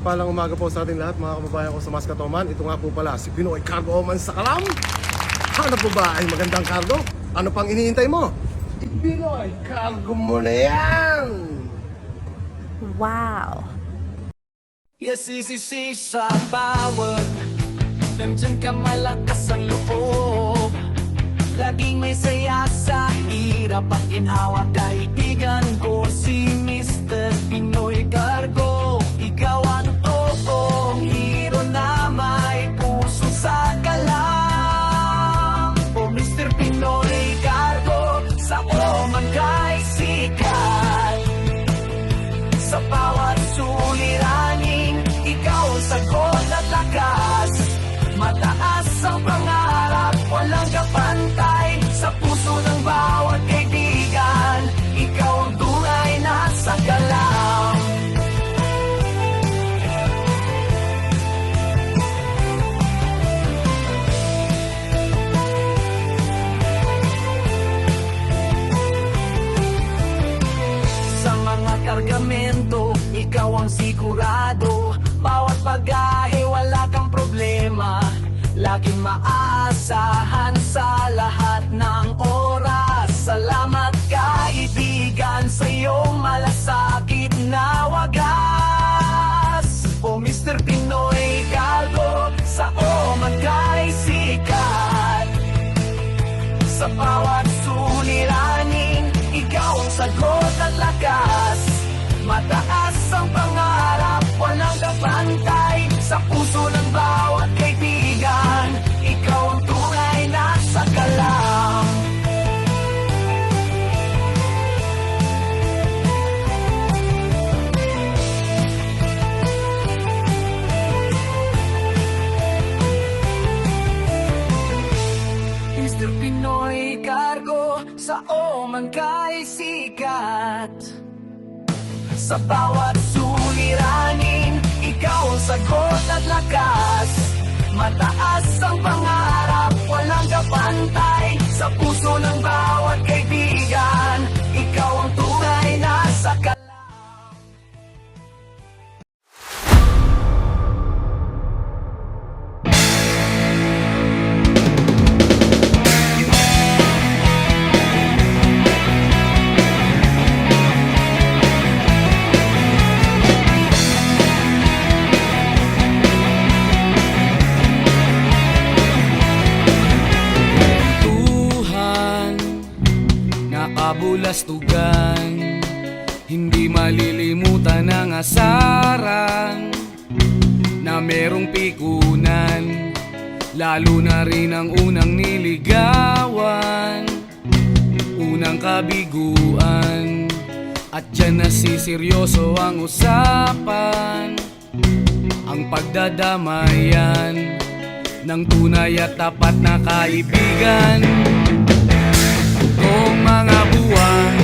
mapagpalang umaga po sa ating lahat mga kababayan ko sa Maskatoman. Ito nga po pala si Pinoy Cargo Man sa Kalam. Hanap po ba ay magandang cargo? Ano pang iniintay mo? Pinoy Cargo mo na yan! Wow! Yes, easy sa bawat nandyan ka malakas ang loob. Laging may saya sa hirap at inhawa. Kaibigan ko si Mr. Pinoy Cargo. Ikaw ang totoong hero na may puso sa kalam. O Mr. Pinoy Cargo, sa Oman kay sikat. Sa bawat suliraning, ikaw ang sagot at lakas. Mataas ang pangarap, walang kapantay. Sa puso ng bawat kaibigan, ikaw ang tunay na sagalam. Sa mga kargamento, ikaw ang sigurado. Bawat bagahe, wala kang problema. Laging maasahan sa lahat ng oras. Salamat kaibigan sa iyong malasakit na wagas. O Mr. Pinoy Cargo, sa Oman kay sikat. Sa bawat suliraning, ikaw ang sagot at lakas. Mataas ang pangarap, walang kapantay. Sa puso ng bawat kaibigan, ikaw ang tunay na sagalam. Mr. Pinoy Cargo, sa Oman kay sikat. Sa bawat suliranin, ikaw ang sagot at lakas. Mataas ang pangarap, walang kapantay. Sa puso ng bawat kaibigan, ikaw ang tunay na sagalam. Kabulastugan, hindi malilimutan ang asaran na merong pikunan, lalo na rin ang unang niligawan, unang kabiguan, at dyan nasiseryoso ang usapan, ang pagdadamayan ng tunay at tapat na kaibigan. Kung mga buwan,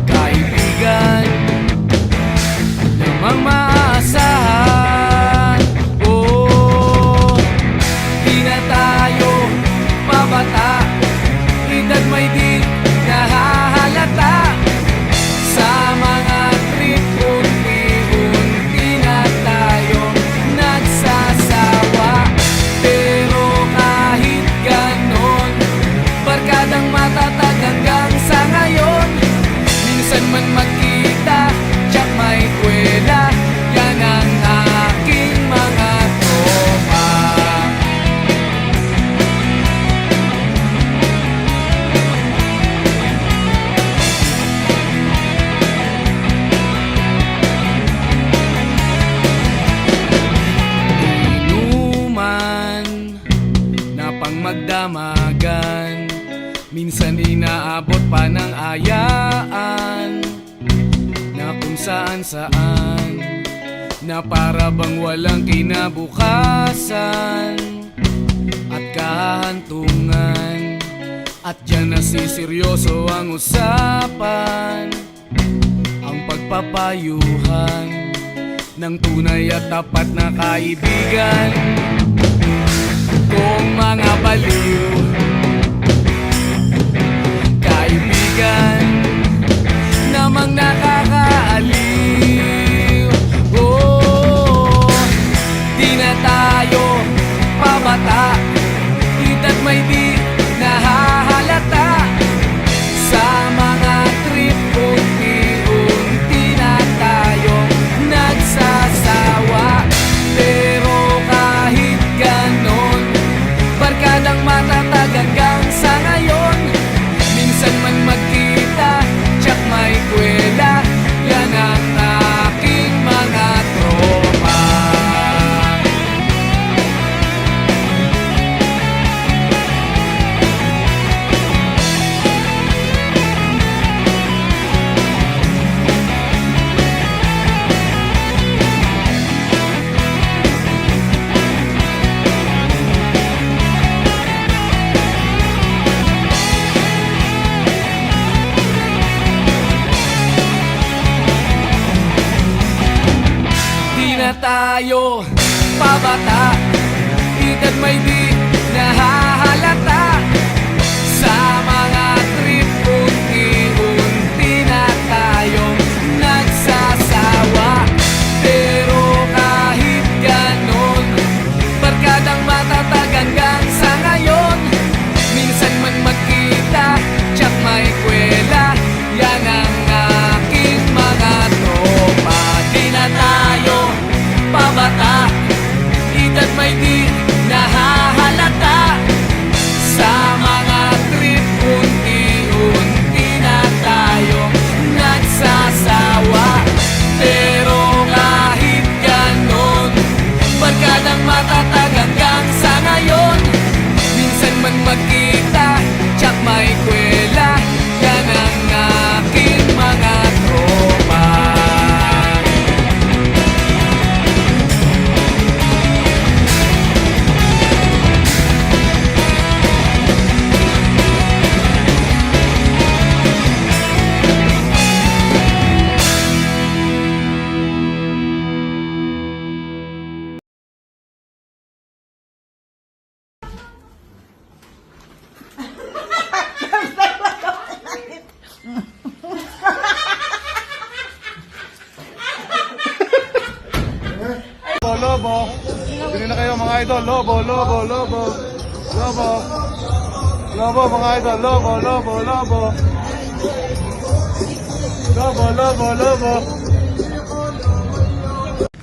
kaibigan, namang maaasahan. Oh, di na tayo mabata, edad may di nahahalata. Sa mga trip, unti-unti na tayo nagsasawa. Pero kahit ganon, barkadang matatag hanggang sa ngayon. Minsan man magkita, tsak may kwela, yan ang aking mga tropa. Inuman na pang magdamagan, minsan inaabot pa ng ayaan, na kung saan-saan, na para bang walang kinabukasan at kahantungan. At dyan nasiseryoso ang usapan, ang pagpapayuhan ng tunay at tapat na kaibigan. Kung mga baliw, kaibigan namang nakakaaliw, tayo pabata, edad may di nahahalata. Sa mga trip unti-unti na tayong nagsasawa. Pero kahit ganon, barkadang matatag hanggang sa ngayon. Minsan man magkita, tsak may kwela, yan ang aking mga tropa. Di na tayo pabata, edad may di nahahalata. Sa mga trip unti-unti na tayong nagsasawa. Pero kahit ganon, barkadang matatag hanggang sa ngayon. Minsan man magkita, tsak may kwela, yan ang aking mga tropa. Lobo. Bili na kayo mga idol. Lobo. Lobo mga idol. Lobo.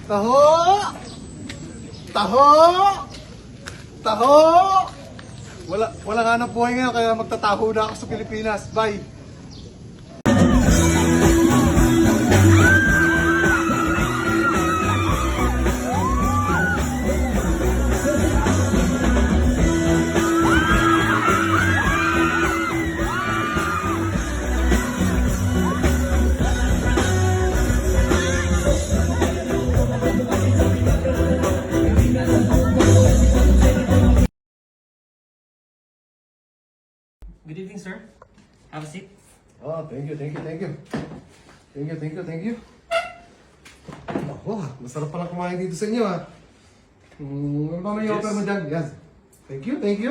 Taho. Wala nga ng buhay ngayon kaya magtataho na ako sa Pilipinas. Bye. Good evening, sir. Have a seat. Oh, thank you. Ako, masarap pala kumain dito sa inyo ha. Ano ba may offer mo dyan? Yan. Thank you. Oh, thank you.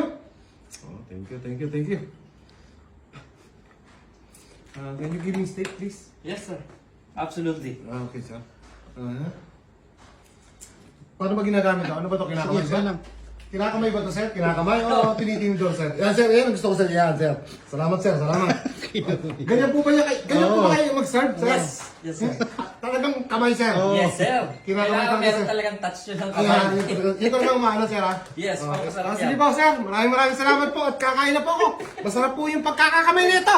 Can you give me steak, please? Yes, sir. Absolutely. Okay, sir. Paano ba ginagamit ito? Ano ba ito? Kinakamay, sir? Kinakamay ba ito, sir? Kinakamay o tinitinidor, sir? Yan, sir. Yan, gusto ko, sir. Yan, sir. Salamat, sir. Ganyan po ba kayo mag-serve, sir? Yes, sir. Talagang kamay, sir. Yes, sir. Kinakamay Kailangan talaga, meron sir. talagang touch yun ng Ayan, kamay. ito naman umaano, sir, ha? Yes, papasarap yan. Sige po, sir. Maraming salamat po at kakain na po ako. Masarap po yung pagkakakamay nito.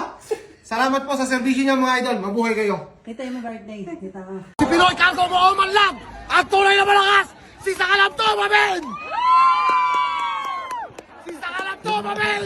Salamat po sa servisyo niyo, mga idol. Mabuhay kayo. Kita yung birthday. Kita ka. Si Pinoy Cargo mo man lang! Ang tunay na malakas! Si Sakalam to, mamen! Si Sakalam to, mamen!